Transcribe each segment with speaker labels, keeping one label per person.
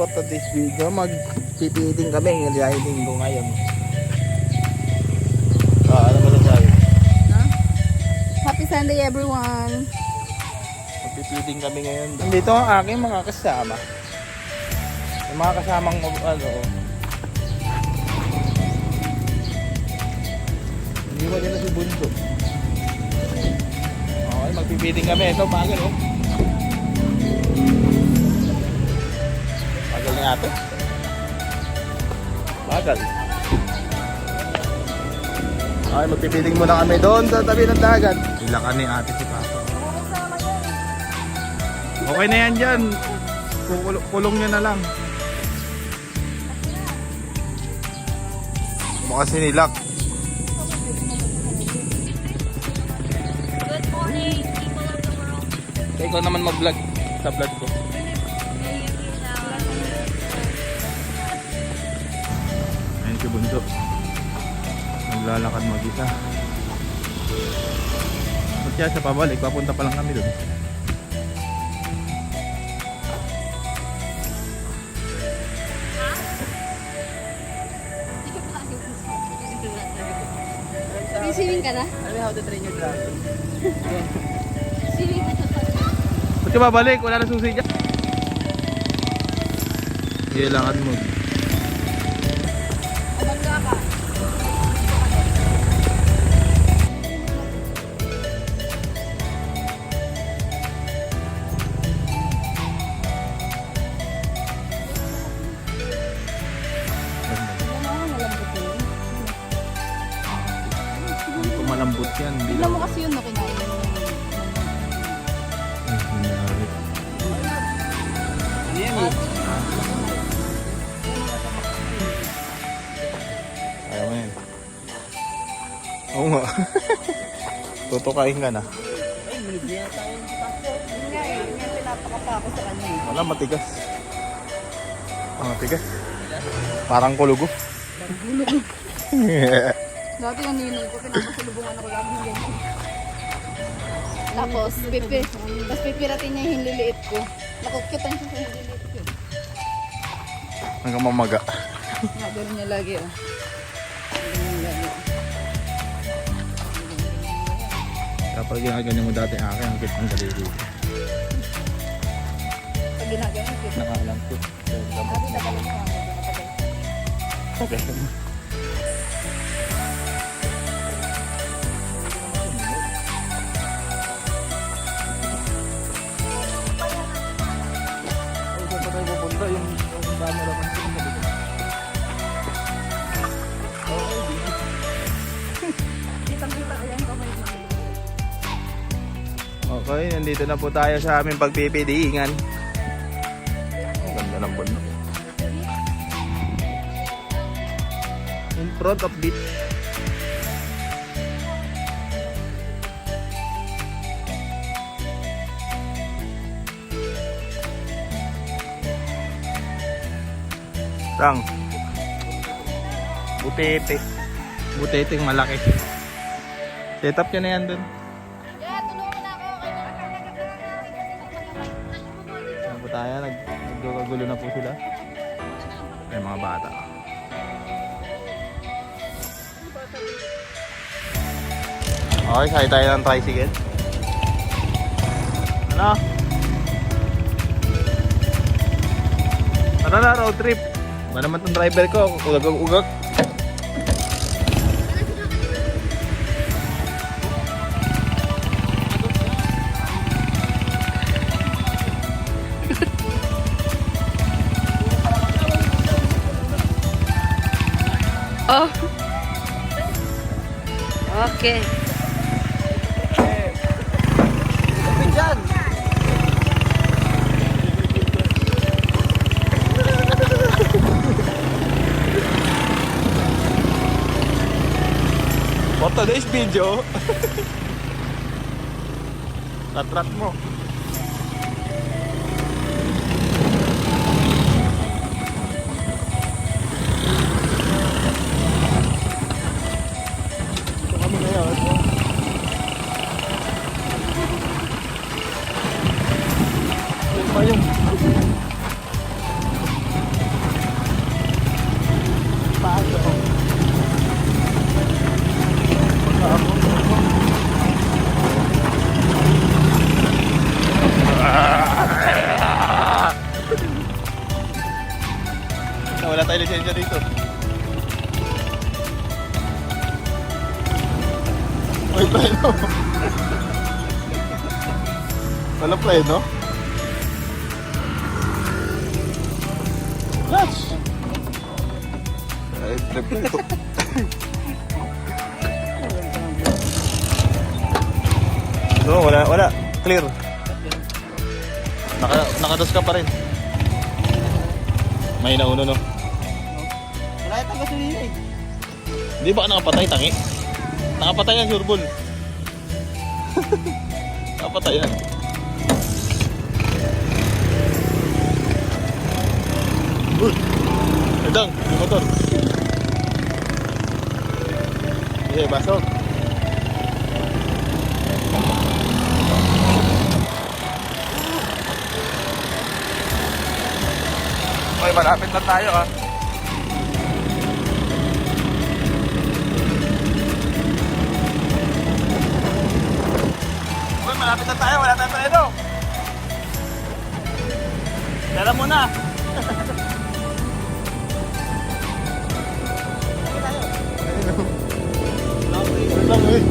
Speaker 1: for today's video. Magpipiting kami ng linggo ngayon. Ano mo sasabi?
Speaker 2: No? Happy Sunday everyone!
Speaker 1: Magpipiting kami ngayon. Nandito ang aking mga kasama. Yung mga kasamang hindi mo din na si Bunso. Okay, magpipiting kami. Ito, bagal oh. Bagal ni ate. Bagal. Okay, magpipiting muna kami doon sa tabi ng dagat. Ilakan ni ate si Papa. Okay na yan dyan. Kulong nyo na lang. Bukas sinilak.
Speaker 2: Good morning, people of the world.
Speaker 1: Ikaw naman mag-vlog sa vlog ko. Ayun si Bunso. Naglalakad mag-isa. Ba't kaya siya pabalik? Papunta pa lang kami doon.
Speaker 2: Swimming ka na?
Speaker 3: Alam mo how to train your dragon?
Speaker 2: Swimming ka na.
Speaker 1: Ba't ka babalik? Wala na susi dyan. Sige, lakad mo.
Speaker 2: Abangga ka.
Speaker 1: Malambot yan.
Speaker 2: Tignan mo kasi yun na kinain.
Speaker 3: Ano yan eh?
Speaker 1: Ayaw mo yan. Oo nga. Tutukain ka na.
Speaker 3: Ay, minigyan tayo ng pasto.
Speaker 2: Yun nga eh. Yun nga pinapakapa ako sa kanya eh.
Speaker 1: Wala, matigas. Matigas. Parang kulugo.
Speaker 2: Dati yung ninay ko, pinapasalubungan ako lagi yan. Tapos, pipiratin niya yung liliit ko. Nakukyutan siya sa liliit ko.
Speaker 1: Hanggang mamaga.
Speaker 2: Nagano niya lagi oh. Nagano niya lagi.
Speaker 1: Kapag ginaganyan mo dati akin, ang kitang daliri.
Speaker 2: Pag ginagano, cute.
Speaker 1: Nakaalam ko.
Speaker 2: Dati nagalan ko ako.
Speaker 1: Okay. Saan pa tayo pupunta? Yung camera man ko.
Speaker 2: Kitang-kita ko yan kamay mo.
Speaker 1: Okay, nandito na po tayo sa aming pagpipidingan. Ang ganda ng bundok. In front of beach. Tang. Butete. Buteteng malaki. Set up nyo na yan dun.
Speaker 2: Yeah, tulungan na ako.
Speaker 1: Ano po tayo? Naggugulo na po sila. Ay, mga bata. Okay, sakay tayo ng tricycle. Ano? Tara na, road trip. Ba naman itong driver ko? Ugag-ugag.
Speaker 2: Oh. Okay.
Speaker 3: Kapit dyan!
Speaker 1: For today's video, natrat mo. Dito kami ngayon. Ito pa yung preno. Walang preno. Clutch. Ay, trip na ito. No, wala. Clear. Nakados ka pa rin. May nauno, no?
Speaker 3: Wala yung gasolina eh.
Speaker 1: Hindi ba nakapatay, tangi? Nakapatay yan, sureball. Nakapatay yan. Uy! Edang, yung motor. Sige, pasok. Okay, malapit na tayo ha. Okay, malapit na tayo. Wala tayong preno. Tara muna. Lang, uy.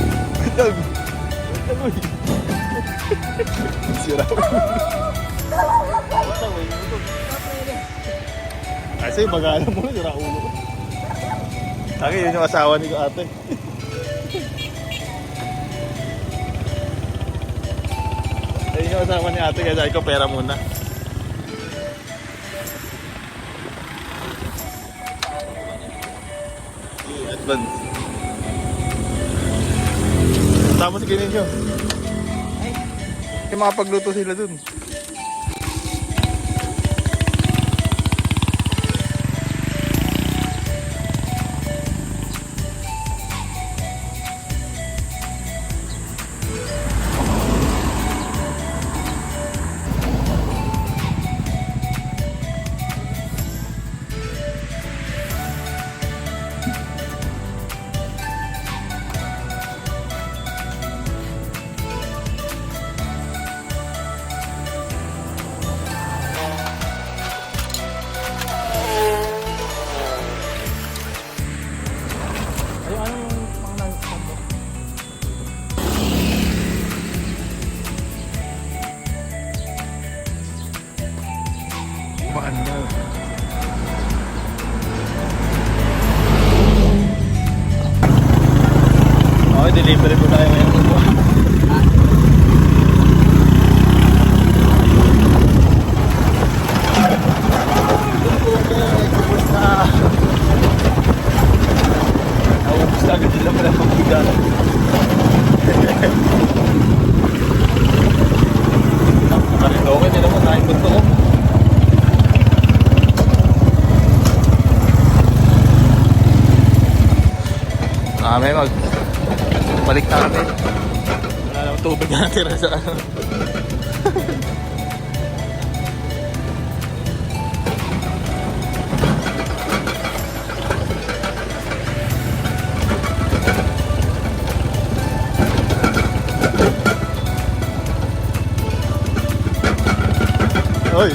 Speaker 1: Lang. Lang, uy. Sira. Lang, uy. Kasi mag-aala mo, sira ulo ko. Taki, yun yung asawa ni ko ate. Ayun yung asawa ni ate, kaya sabi ko pera muna. Advance. Tama si kinin nyo. Kaya makapagluto sila dun. Mahal. Okay, delivery po tayo ngayon. Naubos na agad sila pala pagbigan. Okay, nila mo, nahin ko ito. Kami balik na kami. Wala naman tubig na natira sa ano. Oy.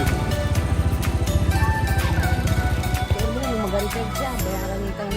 Speaker 2: Magaritag siya, bayaran nito ang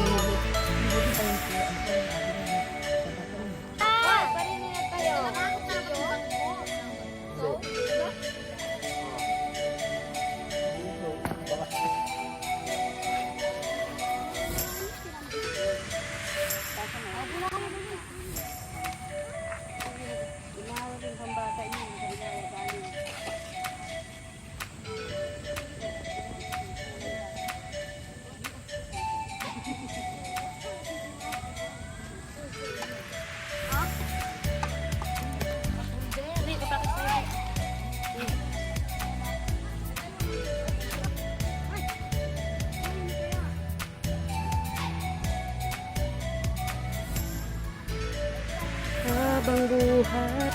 Speaker 2: habang buhay.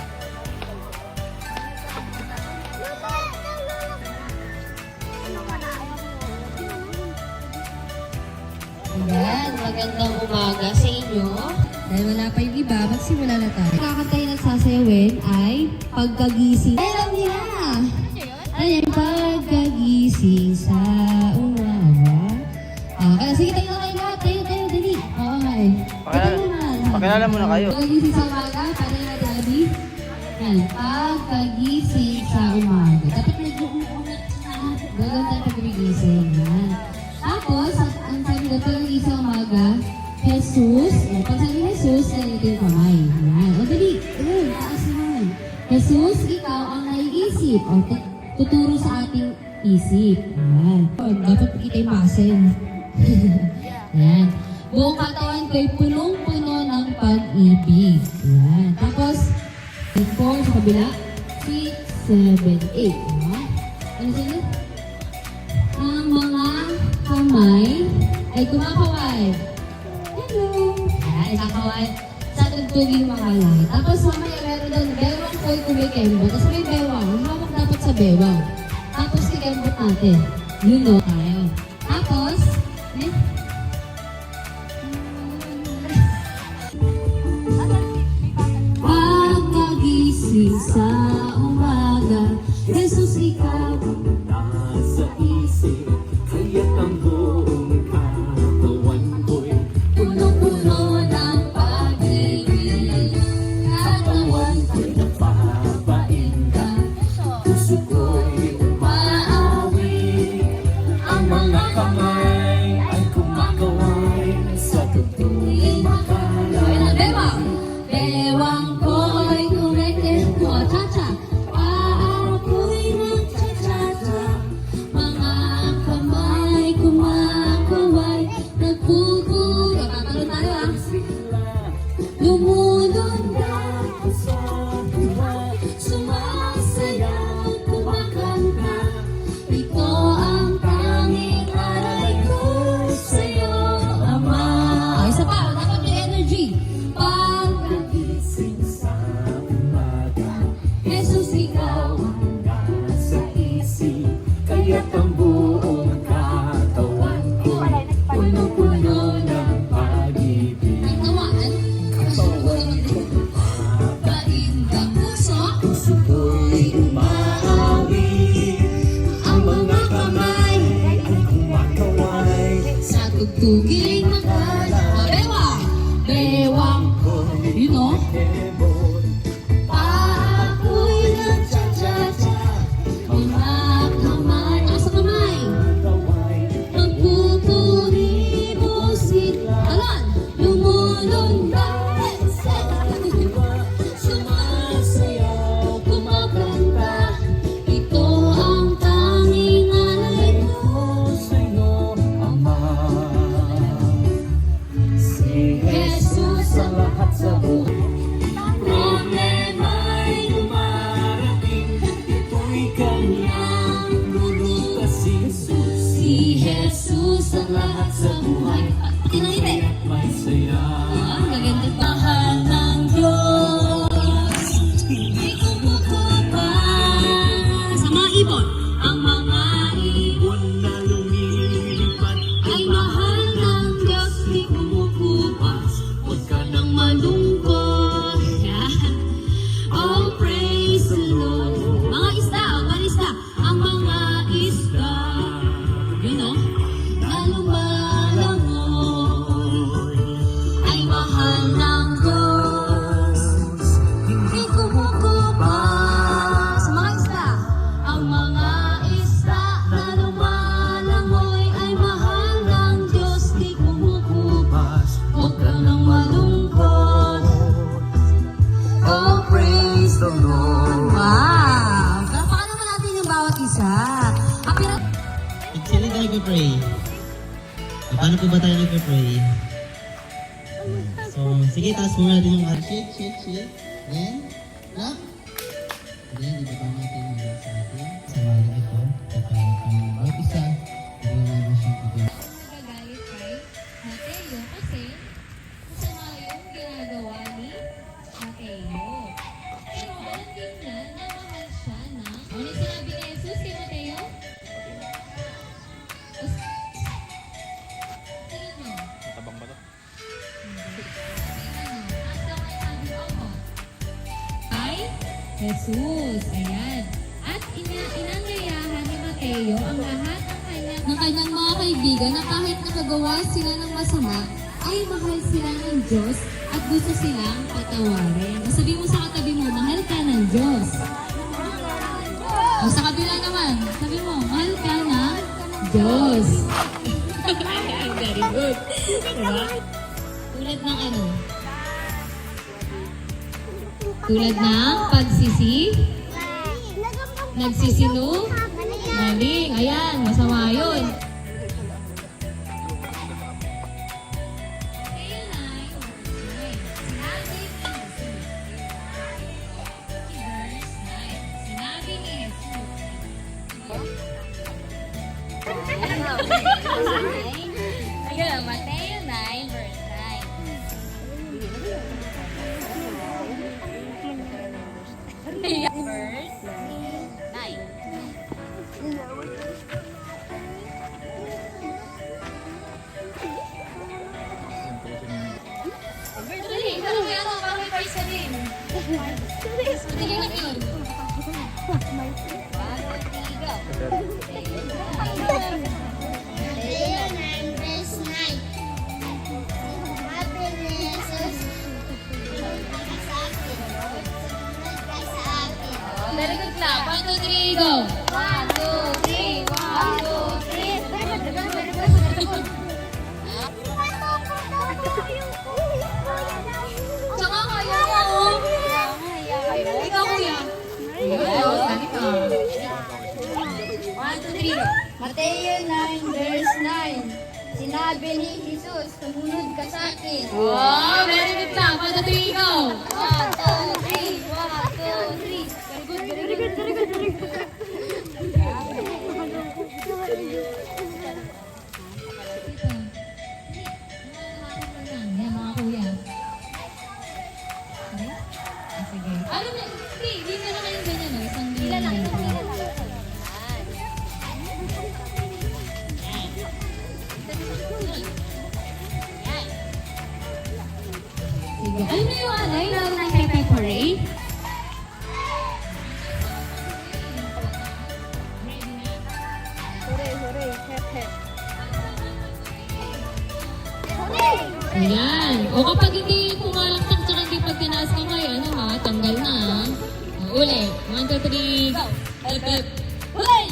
Speaker 4: Ayan, magandang umaga sa inyo. Dahil wala pa yung iba, magsimula na tayo. Kakantayin at sasayawin ay pagkagising. Ay, alam niya! Ayan, pagkagising sa umaga. Kaya sige, tayo na kayo lahat. Tayo, dali. Okay. Ito naman.
Speaker 1: Kilala muna kayo.
Speaker 4: Pagkagising sa umaga, paano yung Daddy? Yan, pagkagising sa umaga. Dapat nag-uuunat na. Gagawin tayo pagkagising. Yan. Tapos, ang sabi ko, pagkagising sa umaga, Jesus, pag sabi Jesus, ganito yung kamay. Yan. O dali, taas naman. Jesus, ikaw ang naiisip. O, tuturo sa ating isip. Yan. Dapat kita yung muscle. Yan. Buong katawan ko'y punong-puno ng pag-ibig. Yan. Tapos, 4 sa kabila. 6, 7, 8. Ano sila? Ang mga kamay ay kumakaway. Hello! Yan, ikakaway sa tugtugin mga kamay. Tapos mamaya meron doon, bewang ko'y kumikembo. Tapos may bewang. Hawak dapat sa bewang. Tapos kikembot natin. You know tayo. Tapos, pagkagising sa umaga, Jesus, ikaw
Speaker 5: Nasa isip, kaya't ang buong katawan ko'y
Speaker 4: puno-puno ng pag-ibig.
Speaker 5: katawan ko'y napapainda. Puso ko'y umaawi. Ang mga kamay ay kumakaway sa tugtugin makala.
Speaker 4: Bewang! Bewang ko'y kumikembo. Cha-cha! Ako'y nag-cha-cha-cha. Mga kamay kumakaway. Nagpupulo. Tatalon tayo ah. Lumulundag
Speaker 5: Sa buhay,
Speaker 4: sumasayaw, kumakanta. Ito ang tanging aray ko sa'yo, Ama. Ay, isa pa, dapat yung energy.
Speaker 5: gising sa umaga.
Speaker 4: Jesus, ikaw.
Speaker 5: Nasa isip, kaya't ang buong katawan ko'y puno-puno ng pag-ibig.
Speaker 4: Ang tawaan, painda puso.
Speaker 5: Puso ko'y umaawi. Ang mga kamay ay kumakaway.
Speaker 4: Sa tugtugin ng kala. Bewang! Bewang! You know? Ako'y nag-cha-cha-cha. Mga kamay. Asa kamay? Magpupuri busit. Talon! Lumulundag. Sumasayaw, kumakanta. Ito ang tanging alay ko.
Speaker 5: Sa'yo, Ama. Si Jesus sa lahat sa buhay. Problema'y dumarating. Ito'y kanyang lulutasin.
Speaker 4: Si Jesus ang lahat sa buhay. Tinangiti.
Speaker 5: May saya.
Speaker 4: Ang gaganda. Mahal ng Diyos. Hindi ko makupa. Sa mga ibon. Ang mga ibon
Speaker 5: Na lumilipad.
Speaker 4: ay mahal ng Diyos. Di kumukupas. Huwag ka nang malungkot. Yan. Oh, praise the Lord. Mga isda. Mga isda. Ang mga isda. You know? Na lumalangoy ay mahal ng Diyos. Hindi kumukupas. Mga isda. Ang mga isda na lumalangoy ay mahal ng Diyos. Di kumukupas. Huwag ka nang malungkot. Oh, praise the Lord. Wow! Paano naman natin yung bawat isa? Ang pinag-
Speaker 3: Sino tayo nag-pray? Paano po ba tayo nag-pray? So, sige, taas muna natin yung shake. Then, clap. Then, ibaba natin yung sa atin. Samahin ito. Kapag ang bawat isa, ibaba natin siyang ibaba.
Speaker 4: Nagagalit kay Mateo kasi masama yung ginagawa ni Mateo. Pero alam din niya na mahal siya na... Ano sinabi ni Jesus kay Mateo? Tingnan mo.
Speaker 1: Matabang ba to?
Speaker 4: Ay, Jesus. Ayan. At inangayahan ni Mateo ang lahat ng kanyang mga kaibigan na kahit nakagawa sila ng masama, ay mahal sila ng Diyos at gusto silang patawarin. O sabi mo sa katabi mo, mahal ka ng Diyos. O sa kabila naman, sabi mo, mahal ka ng Diyos. Very good. Diba? Tulad ng ano? Tulad ng nagsisinungaling. Ayan, masama yun.
Speaker 2: Ayun, Mateo 9 verse 9. Verse 9.
Speaker 4: Dali, parang may ano, parang may price ka din. Sige lang yun. Very good clap. 1, 2, 3, go!
Speaker 2: 1, 2, 3, 1, 2, 3.
Speaker 4: Tsaka kaya mo. Ikaw kuya. Ayun, dali ka. 1, 2, 3, go!
Speaker 2: Mateo 9 verse 9. Sinabi ni Jesus, sumunod ka sa akin.
Speaker 4: Wow, very good clap. 1, 2, 3, go!
Speaker 2: 1, 2, 3, 1, 2, 3. Very good, very good, very good, very good.
Speaker 4: Yan, mga kuya. Sige. Ano na? Hindi na lang kayong ganyan, no? Isang
Speaker 2: Ilan lang,
Speaker 4: ganyan.
Speaker 2: ilan lang.
Speaker 4: Sige. Alam niyo yung ano, yung laro ng Pepe Parade?
Speaker 2: Hooray, hooray, hep, hep. Hooray!
Speaker 4: Ayan. O kapag hindi pumalaktak tsaka hindi pag tinaas kamay, ano ha, tanggal na ha. O, ulit. 1, 2, 3, go! Hep, hep. Hooray!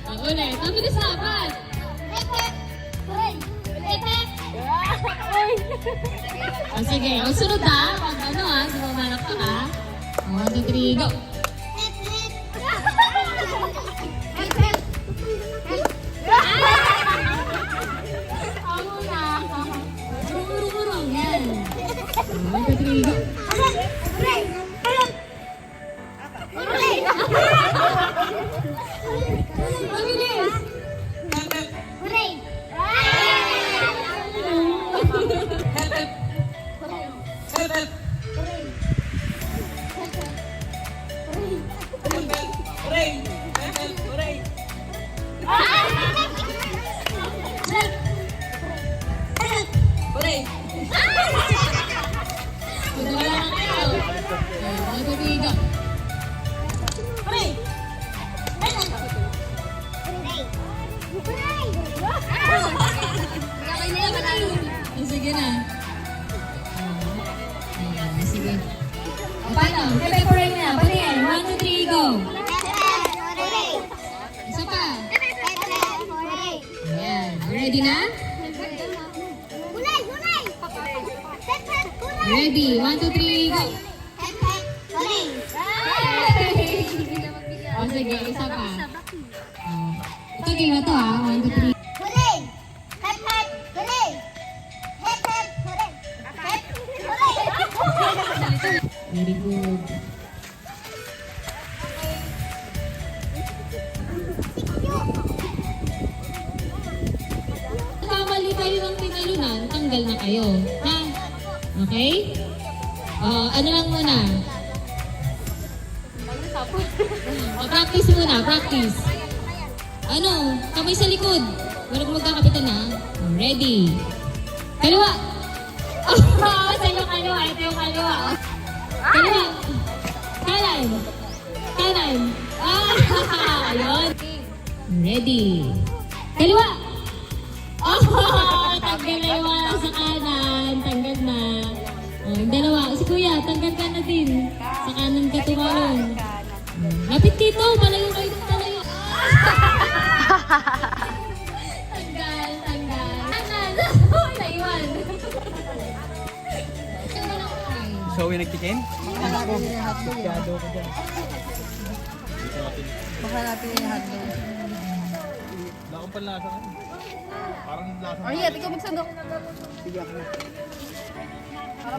Speaker 4: Tanggal na. O, ulit. Ang bilis dapat.
Speaker 2: Hep, hep. Hooray! Hep, hep.
Speaker 4: O, sige. O, sunod ha. Pag ano ha, di pumalaktak ha. O, 1, 2, 3, go!
Speaker 2: Hep, hep. Hep, hep. Ako na.
Speaker 4: Murong-murong. Yan. O, 1, 2, 3, go!
Speaker 2: Hooray! Hooray!
Speaker 4: Ang bilis!
Speaker 2: Hooray!
Speaker 4: Madali lang kayo. O, 1, 2, 3, go! O, sige na. O, sige. O, paano? Pepe Parade na. Paano yan? 1, 2, 3, go! Isa pa. Ayan. Ready na? Ready? 1, 2, 3, go! O, sige. Isa pa. O, ito game na to ha. 1, 2, 3. Very good. Kamali kayo ng tinalunan, tanggal na kayo. Ha? Okay? Ano lang muna? Practice muna, practice. Ano? Kamay sa likod. Wala kong magkakapitan ha. Ready? Kaliwa! Sa yung kaliwa. Ito yung kaliwa. Kaliwa. Kanan. Kanan. Ayun. Ready. Kaliwa. Oh, tanggal na yung wala sa kanan. Tanggal na. Oh, yung dalawa. Si Kuya, tanggal ka na din. Sa kanan ka tumalon. Lapit dito. Malayo kayo ng malayo. Tanggal, tanggal. Kanan. Naiwan.
Speaker 1: So, yung nagtikin? Ako. Masyado ko dyan.
Speaker 6: Baka natin yung hotdog.
Speaker 1: Wala akong panlasa. Parang lasa.
Speaker 6: Oh, yeah, ikaw magsandok.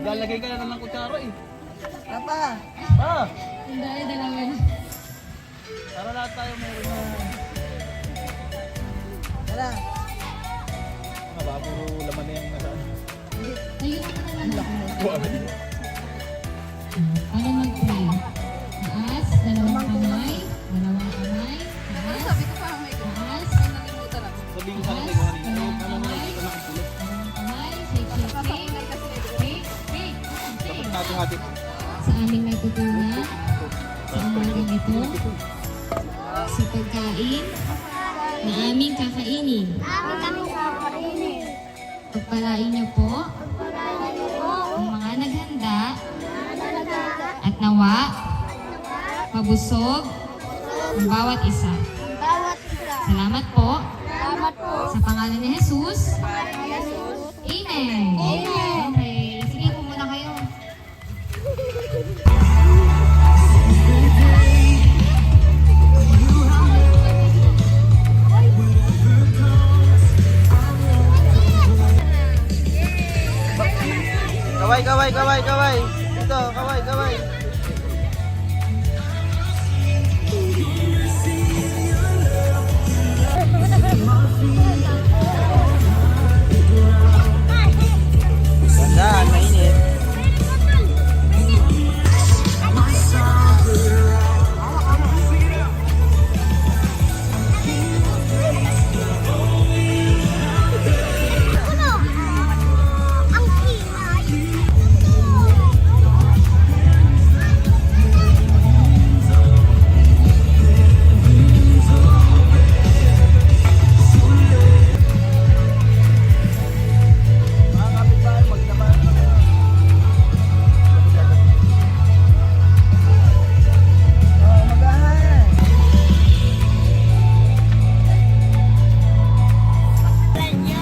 Speaker 1: Lalagay ka na lang ng kutsara eh.
Speaker 6: Papa.
Speaker 1: Ah!
Speaker 4: Hindi, dalawa na.
Speaker 1: Para lahat tayo meron na.
Speaker 6: Tara.
Speaker 1: Baka puro laman na yung nasaan.
Speaker 4: Tayo ka na lang.
Speaker 1: Buwan.
Speaker 4: Paano mag-pray? Taas, dalawang kamay. Dalawang kamay. Taas,
Speaker 6: Sabi ko parang may
Speaker 4: taas.
Speaker 6: nalimutan ako.
Speaker 1: Sabihin ko sa
Speaker 4: Taas,
Speaker 1: kanila kanina.
Speaker 4: dalawang
Speaker 1: Alam mo na
Speaker 4: kamay.
Speaker 1: ito nakapulit.
Speaker 4: Dalawang kamay. Shake, shake, shake. Shake, shake,
Speaker 1: Dapat
Speaker 4: shake.
Speaker 1: natin-hati.
Speaker 4: Sa aming natutunan sa umagang ito, sa pagkain na aming kakainin. Pagpalain niyo po ang mga naghanda at nawa mabusog ang bawat isa. Salamat po sa pangalan ni Jesus. Amen. Okay. Sige, pumunta kayo.
Speaker 1: Kaway, kaway, kaway, kaway. Ito, kaway, kaway. Ganda, mainit. Mga kapitbahay, magtabahan na kayo.
Speaker 6: Oh, magahan.
Speaker 2: Kanya